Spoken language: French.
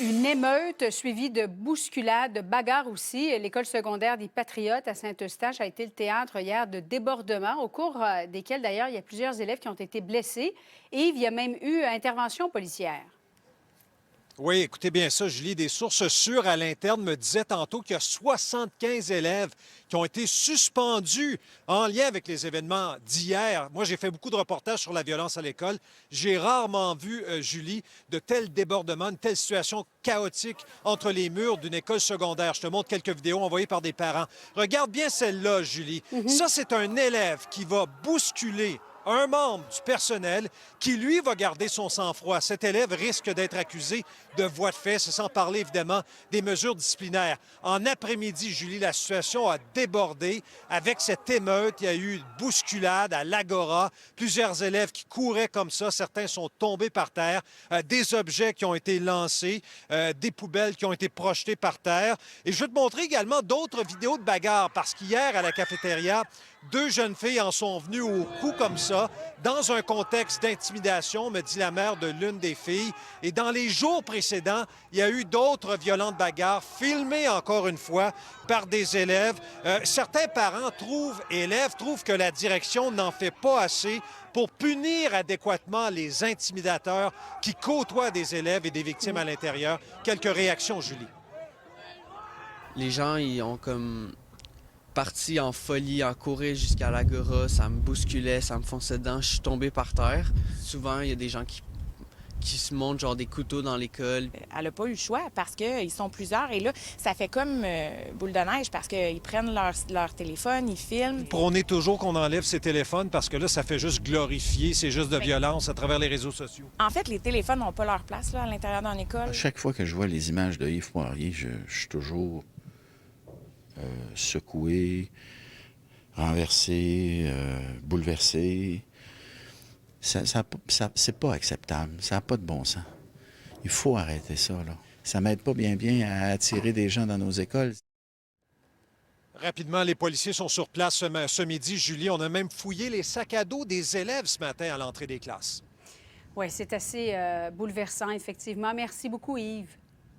Une émeute suivie de bousculades, de bagarres aussi. L'école secondaire des Patriotes à Saint-Eustache a été le théâtre hier de débordements, au cours desquels, d'ailleurs, il y a plusieurs élèves qui ont été blessés. Et il y a même eu intervention policière. Oui, écoutez bien ça, Julie. Des sources sûres à l'interne me disaient tantôt qu'il y a 75 élèves qui ont été suspendus en lien avec les événements d'hier. Moi, j'ai fait beaucoup de reportages sur la violence à l'école. J'ai rarement vu, Julie, de tels débordements, une telle situation chaotique entre les murs d'une école secondaire. Je te montre quelques vidéos envoyées par des parents. Regarde bien celle-là, Julie. Ça, c'est un élève qui va bousculer un membre du personnel qui, lui, va garder son sang-froid. Cet élève risque d'être accusé de voies de fait, c'est sans parler, évidemment, des mesures disciplinaires. En après-midi, Julie, la situation a débordé. Avec cette émeute, il y a eu une bousculade à l'Agora. Plusieurs élèves qui couraient comme ça. Certains sont tombés par terre. Des objets qui ont été lancés, des poubelles qui ont été projetées par terre. Et je vais te montrer également d'autres vidéos de bagarres, parce qu'hier, à la cafétéria, deux jeunes filles en sont venues au cou comme ça, dans un contexte d'intimidation, me dit la mère de l'une des filles. Et dans les jours précédents, il y a eu d'autres violentes bagarres, filmées encore une fois par des élèves. Certains parents élèves trouvent que la direction n'en fait pas assez pour punir adéquatement les intimidateurs qui côtoient des élèves et des victimes à l'intérieur. Quelques réactions, Julie. Les gens, ils ont comme parti en folie, en courir jusqu'à l'Agora, ça me bousculait, ça me fonçait dedans, je suis tombé par terre. Souvent, il y a des gens qui se montent genre des couteaux dans l'école. Elle n'a pas eu le choix parce qu'ils sont plusieurs et là, ça fait comme boule de neige parce qu'ils prennent leur téléphone, ils filment. Prônez toujours qu'on enlève ces téléphones parce que là, ça fait juste glorifier, c'est juste de violence à travers les réseaux sociaux. En fait, les téléphones n'ont pas leur place là, à l'intérieur d'une école. À chaque fois que je vois les images de Yves Poirier, je suis toujours secoué, renversé, bouleversé. C'est pas acceptable. Ça n'a pas de bon sens. Il faut arrêter ça, là. Ça m'aide pas bien à attirer des gens dans nos écoles. Rapidement, les policiers sont sur place ce midi. Julie, on a même fouillé les sacs à dos des élèves ce matin à l'entrée des classes. Oui, c'est assez bouleversant, effectivement. Merci beaucoup, Yves.